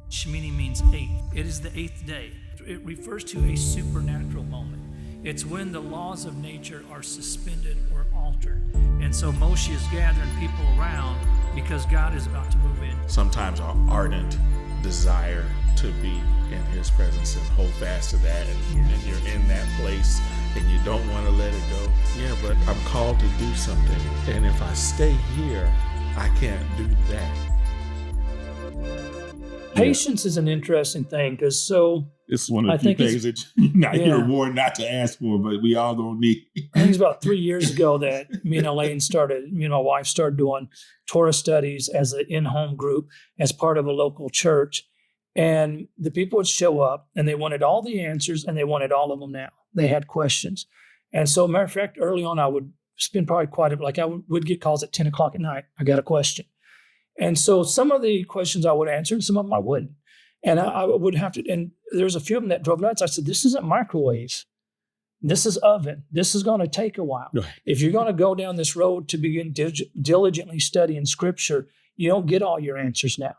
Shemini means eighth. It is the eighth day. It refers to a supernatural moment. It's when the laws of nature are suspended or altered. And so Moshe is gathering people around because God is about to move in. Sometimes our ardent desire to be in his presence and hold fast to that, and you're in that place and you don't want to let it go. Yeah, but I'm called to do something. And if I stay here, I can't do that. Patience is an interesting thing because it's one of the few things that you're warned not to ask for, but we all gonna need. I think it's about 3 years ago that me and Elaine started, my wife started doing Torah studies as an in-home group as part of a local church. And the people would show up and they wanted all the answers and they wanted all of them now. They had questions. And so, matter of fact, early on, I would spend probably quite a bit, like I would get calls at 10 o'clock at night. I got a question. And so some of the questions I would answer and some of them I wouldn't. And I would have to, and there's a few of them that drove nuts. I said, this isn't microwaves. This is oven. This is going to take a while. Right. If you're going to go down this road to begin diligently studying scripture, you don't get all your answers now.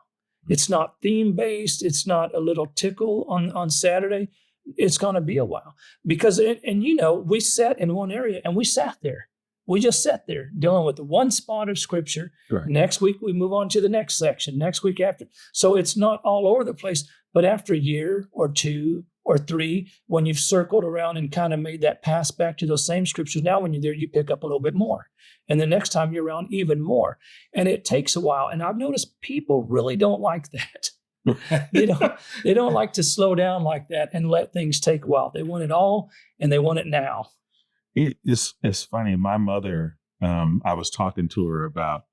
It's not theme-based. It's not a little tickle on Saturday. It's going to be a while. Because, we sat in one area and we sat there. We just sat there dealing with the one spot of scripture. Right. Next week, we move on to the next section. Next week after. So it's not all over the place. But after a year or two or three, when you've circled around and kind of made that pass back to those same scriptures, now when you're there, you pick up a little bit more. And the next time you're around, even more. And it takes a while. And I've noticed people really don't like that. They don't like to slow down like that and let things take a while. They want it all and they want it now. It's funny. My mother, I was talking to her about,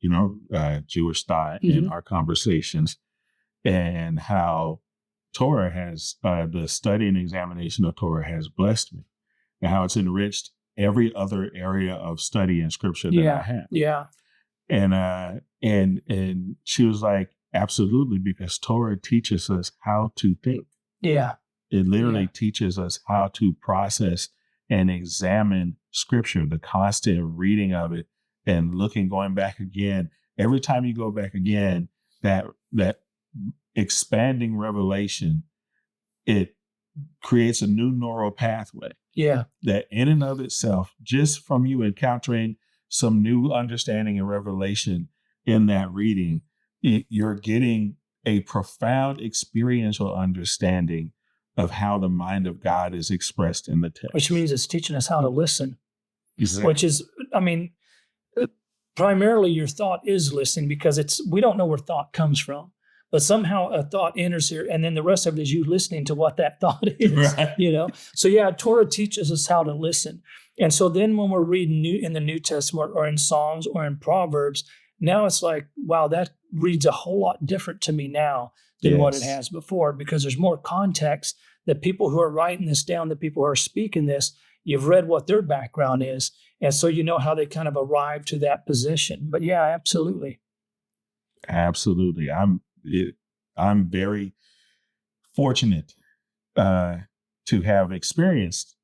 Jewish thought in our conversations and how Torah has, the study and examination of Torah has blessed me and how it's enriched every other area of study in scripture that I have. Yeah. And she was like, absolutely, because Torah teaches us how to think. Yeah. It literally teaches us how to process and examine scripture, the constant reading of it and going back again. Every time you go back again, that expanding revelation, it creates a new neural pathway. Yeah. That in and of itself, just from you encountering some new understanding and revelation in that reading, you're getting a profound experiential understanding of how the mind of God is expressed in the text. Which means it's teaching us how to listen. Exactly. Which is, primarily your thought is listening because we don't know where thought comes from. But somehow a thought enters here, and then the rest of it is you listening to what that thought is, right. So Torah teaches us how to listen. And so then when we're reading in the New Testament or in Psalms or in Proverbs, now it's like, wow, that reads a whole lot different to me now than what it has before, because there's more context. The people who are writing this down, the people who are speaking this, you've read what their background is. And so you know how they kind of arrived to that position. But yeah, absolutely. Absolutely. I'm very fortunate to have experienced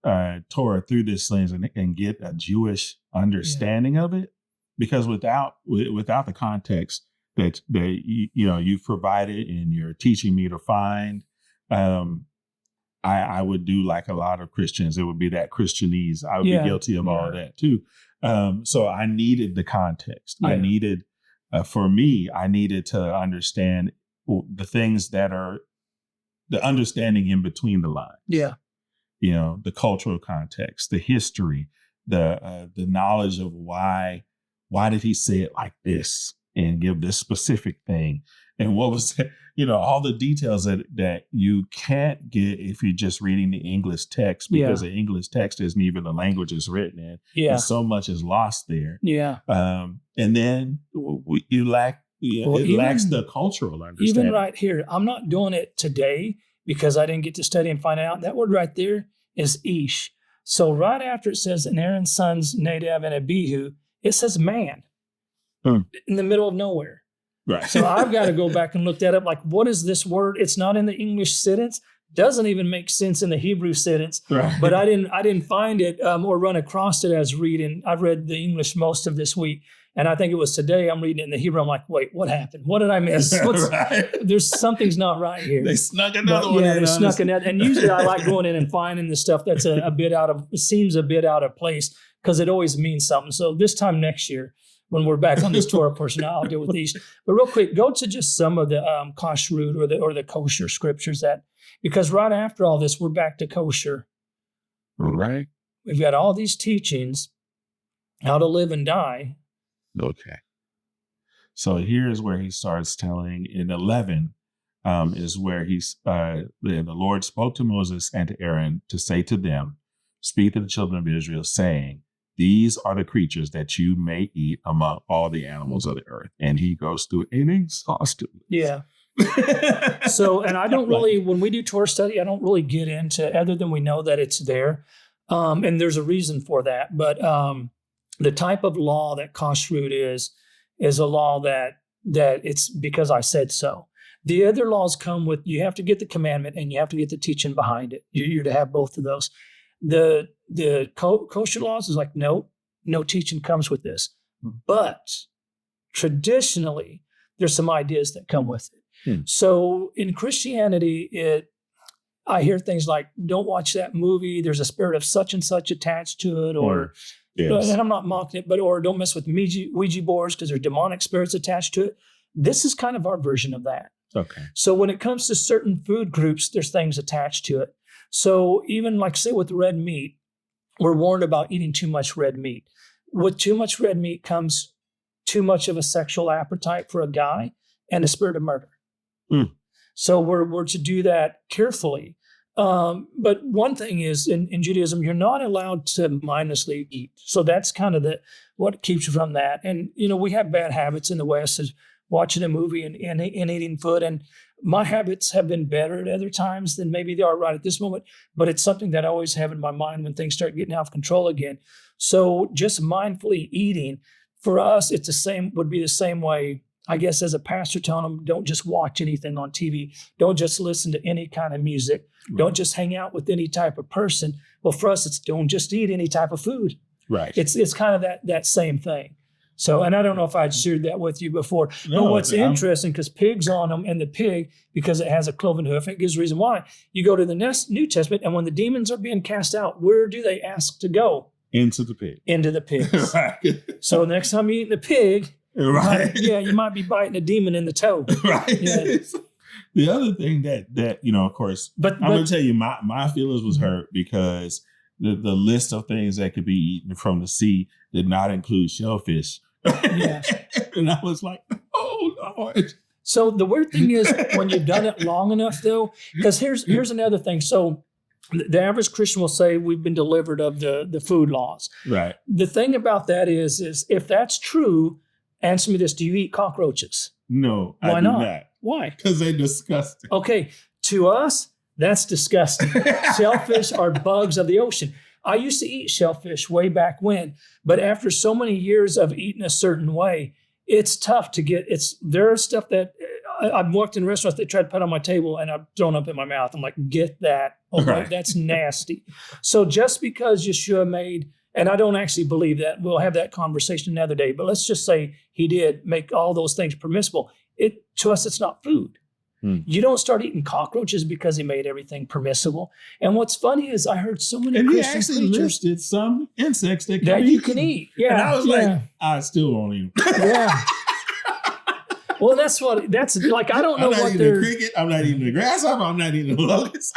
Torah through this lens and get a Jewish understanding of it, because without the context that you've provided and you're teaching me to find, I would do like a lot of Christians. It would be that Christianese. I would be guilty of all of that too. So I needed the context. Yeah. I needed to understand the things that are the understanding in between the lines. Yeah. The cultural context, the history, the knowledge of why did he say it like this and give this specific thing. And what was, all the details that you can't get if you're just reading the English text, because the English text isn't even the language it's written in. Yeah. And so much is lost there. Yeah. And then you lack, it lacks the cultural understanding. Even right here, I'm not doing it today because I didn't get to study and find out. That word right there is ish. So right after it says, and Aaron's sons, Nadab and Abihu, it says man in the middle of nowhere. Right. So I've got to go back and look that up. Like, what is this word? It's not in the English sentence. Doesn't even make sense in the Hebrew sentence. Right. But I didn't find it or run across it as reading. I've read the English most of this week, And I think it was today I'm reading it in the Hebrew. I'm like, wait, what happened? What did I miss? Right. There's something's not right here. They snuck another one yeah, in. they snuck another. And usually I like going in and finding the stuff that's a bit out of, seems a bit out of place because it always means something. So this time next year, when we're back on this Torah portion, I'll deal with these. But real quick, go to just some of the kashrut or the kosher scriptures because right after all this, we're back to kosher. Right. We've got all these teachings, how to live and die. Okay. So here's where he starts telling in 11 is where the Lord spoke to Moses and to Aaron to say to them, speak to the children of Israel, saying, these are the creatures that you may eat among all the animals of the earth. And he goes through an exhaustive. Yeah. So, and I don't really, when we do Torah study, I don't really get into, other than we know that it's there. And there's a reason for that. But the type of law that kashrut is a law that it's because I said so. The other laws come with, you have to get the commandment and you have to get the teaching behind it. You're to have both of those. The kosher laws is like, no teaching comes with this. But traditionally, there's some ideas that come with it. So in Christianity, I hear things like, don't watch that movie. There's a spirit of such and such attached to it. Or, yes. And I'm not mocking it, or don't mess with Ouija boards because there's demonic spirits attached to it. This is kind of our version of that. Okay. So when it comes to certain food groups, there's things attached to it. So even like say with red meat, we're warned about eating too much red meat. With too much red meat comes too much of a sexual appetite for a guy and a spirit of murder. So we're to do that carefully. But one thing is in Judaism, you're not allowed to mindlessly eat. So that's kind of what keeps you from that. And, we have bad habits in the West is watching a movie and eating food. And my habits have been better at other times than maybe they are right at this moment. But it's something that I always have in my mind when things start getting out of control again. So just mindfully eating for us, would be the same way, I guess, as a pastor telling them, don't just watch anything on TV. Don't just listen to any kind of music. Right. Don't just hang out with any type of person. Well, for us, it's don't just eat any type of food. Right. It's kind of that same thing. So, and I don't know if I'd shared that with you before. No, but what's interesting, because pig's on them, and the pig, because it has a cloven hoof, it gives a reason why. You go to the New Testament, and when the demons are being cast out, where do they ask to go? Into the pig. Into the pigs. Right. So next time you're eating the pig, right? You might be biting a demon in the toe. Right. Yeah. The other thing that of course, but I'm going to tell you, my feelings was hurt because the list of things that could be eaten from the sea did not include shellfish. Yeah. And I was like, oh Lord. So the weird thing is when you've done it long enough, though, because here's another thing. So the average Christian will say we've been delivered of the food laws. Right. The thing about that is if that's true, answer me this: do you eat cockroaches? No, why I do not? Why? Because they're disgusting. Okay, to us, that's disgusting. Shellfish are bugs of the ocean. I used to eat shellfish way back when, but after so many years of eating a certain way, it's tough to get. There are stuff that I've walked in restaurants they tried to put on my table and I've thrown up in my mouth. I'm like, get that. Oh, right. That's nasty. So just because Yeshua made, and I don't actually believe that, we'll have that conversation another day, but let's just say he did make all those things permissible. To us, it's not food. You don't start eating cockroaches because he made everything permissible. And what's funny is I heard so many Christian preachers. And he actually listed some insects that you can eat. Yeah. And I was like, I still won't eat them. Yeah. Well, that's like, I don't know what they're. I'm not eating the grasshopper. I'm not eating the locust.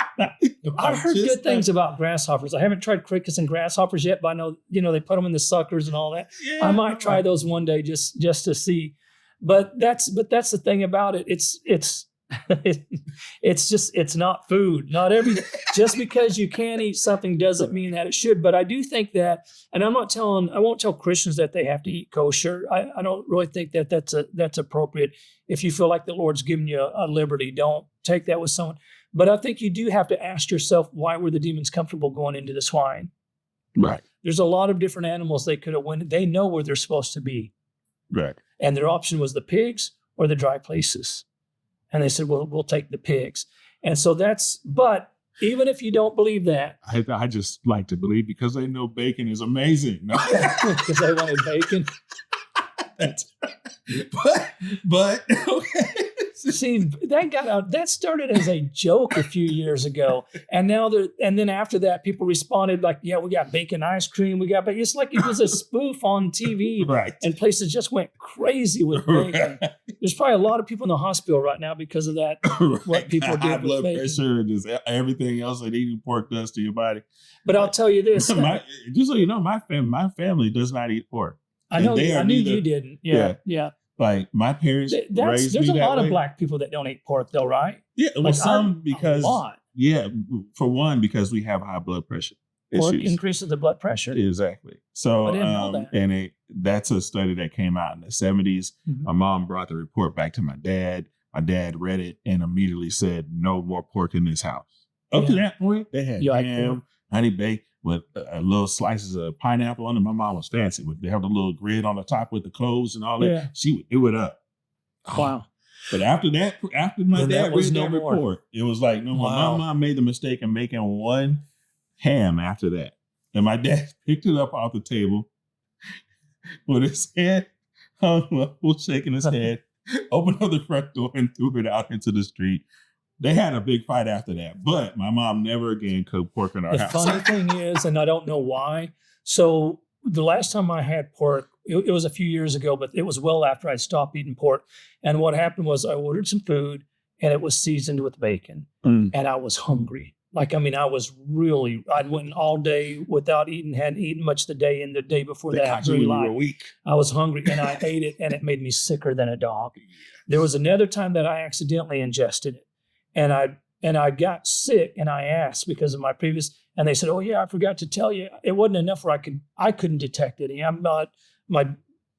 I've heard good things about grasshoppers. I haven't tried crickets and grasshoppers yet, but I know, they put them in the suckers and all that. Yeah, I might try those one day just to see. But that's the thing about it. It's not food. Not everything. Just because you can't eat something doesn't mean that it should. But I do think that, and I won't tell Christians that they have to eat kosher. I don't really think that's appropriate. If you feel like the Lord's given you a liberty, don't take that with someone. But I think you do have to ask yourself, why were the demons comfortable going into the swine? Right. There's a lot of different animals they could have went. They know where they're supposed to be. Right. And their option was the pigs or the dry places. And they said, well, we'll take the pigs. And so but even if you don't believe that. I just like to believe because they know bacon is amazing. No? Because they wanted bacon. but okay. See, that got out. That started as a joke a few years ago, and then after that, people responded like, "Yeah, we got bacon ice cream. We got," but it's like it was a spoof on TV, Right. and places just went crazy with bacon. Right. There's probably a lot of people in the hospital right now because of that. What people high did with blood bacon. pressure and just everything else that eating pork does to your body. But I'll tell you this: just so you know, my family does not eat pork. I know. I knew you didn't. Yeah. Like my parents raised There's me a that lot way. of black people that don't eat pork, though, right? Yeah, well, Like some because a lot. Yeah, for one, because we have high blood pressure Pork issues. increases the blood pressure. Exactly. So, I didn't know that. and that's a study that came out in the 70s. Mhm. My mom brought the report back to my dad. My dad read it and immediately said, "No more pork in this house." Up to that point, they had ham, honey baked with little slices of pineapple on it. My mom was fancy. They have the little grid on the top with the cloves and all that. Yeah. It went up. Wow. But after my dad read that report, it was like, no more. Wow. My mom made the mistake of making one ham after that. And my dad picked it up off the table with his head hung low, shaking his head, opened up the front door and threw it out into the street. They had a big fight after that, but my mom never again cooked pork in our house. The funny thing is, and I don't know why, so the last time I had pork, it was a few years ago, but it was well after I stopped eating pork. And what happened was I ordered some food and it was seasoned with bacon. And I was hungry. Like, I mean, I went all day without eating, hadn't eaten much the day, and the day before that, you were weak. I was hungry and I ate it and it made me sicker than a dog. There was another time that I accidentally ingested it and I got sick and I asked because of my previous, and they said, "Oh yeah, I forgot to tell you, it wasn't enough where I couldn't detect it. My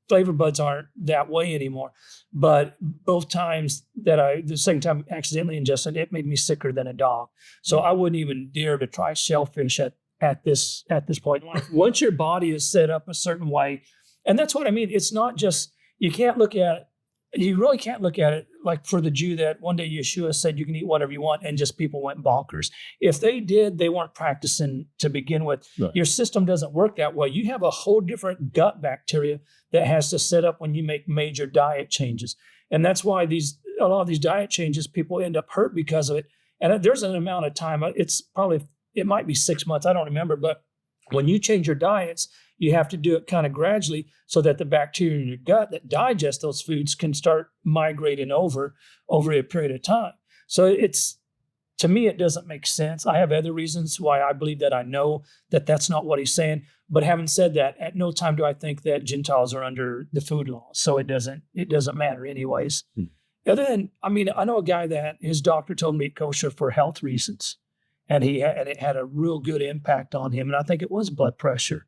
flavor buds aren't that way anymore." But both times the second time I accidentally ingested it, made me sicker than a dog. So I wouldn't even dare to try shellfish at this point in life. Once your body is set up a certain way, and that's what I mean. It's not just, you really can't look at it like for the Jew that one day Yeshua said you can eat whatever you want and just people went bonkers. If they did, they weren't practicing to begin with. Right. Your system doesn't work that way. You have a whole different gut bacteria that has to set up when you make major diet changes. And that's why a lot of these diet changes, people end up hurt because of it. And there's an amount of time, it might be 6 months, I don't remember, but when you change your diets, you have to do it kind of gradually so that the bacteria in your gut that digest those foods can start migrating over a period of time. So to me, it doesn't make sense. I have other reasons why I believe that I know that that's not what he's saying. But having said that, at no time do I think that Gentiles are under the food laws. So it doesn't matter anyways. Other than, I know a guy that his doctor told him to eat kosher for health reasons. And it had a real good impact on him. And I think it was blood pressure.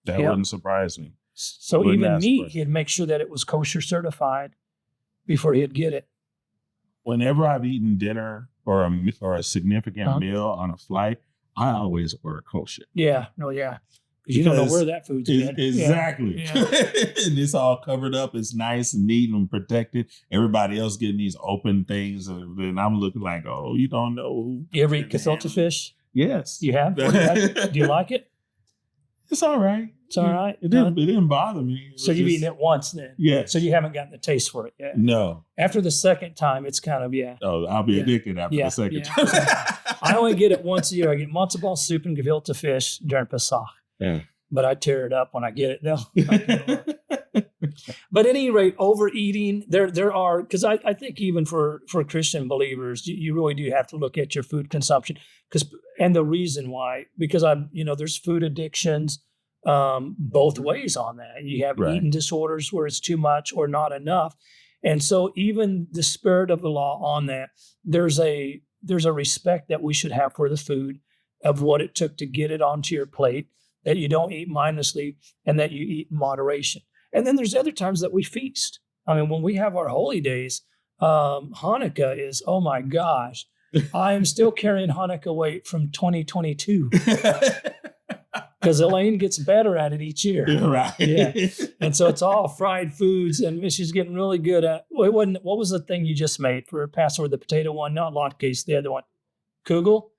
That wouldn't surprise me. So even meat, he'd make sure that it was kosher certified before he'd get it. Whenever I've eaten dinner or a significant meal on a flight, I always order kosher. Yeah. Because you don't know where that food's been. Exactly. Yeah. And it's all covered up. It's nice and neat and protected. Everybody else getting these open things. And I'm looking like, oh, you don't know. You ever eat gefilte fish? Yes. You have? Do you like it? It's all right. It's all right. It didn't bother me. So you've eaten it once then? Yes. So you haven't gotten the taste for it yet? No. After the second time, it's kind of, Oh, I'll be addicted after the second time. I only get it once a year. I get matzo ball soup and gefilte fish during Pesach. Yeah. But I tear it up when I get it though. But at any rate, overeating, there are, because I think even for Christian believers, you really do have to look at your food consumption. And the reason why, because there's food addictions both ways on that. You have eating disorders where it's too much or not enough. And so even the spirit of the law on that, there's a respect that we should have for the food, of what it took to get it onto your plate, that you don't eat mindlessly and that you eat in moderation. And then there's other times that we feast. When we have our holy days, Hanukkah is, oh my gosh, I am still carrying Hanukkah weight from 2022 because Elaine gets better at it each year. Right. Yeah. And so it's all fried foods, and she's getting really good at, what was the thing you just made for Passover, the potato one, not latkes, the other one, kugel?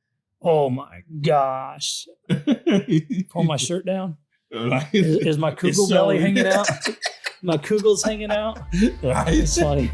Oh my gosh. Pull my shirt down. Is my kugel belly hanging out? my kugels hanging out. Right. It's funny.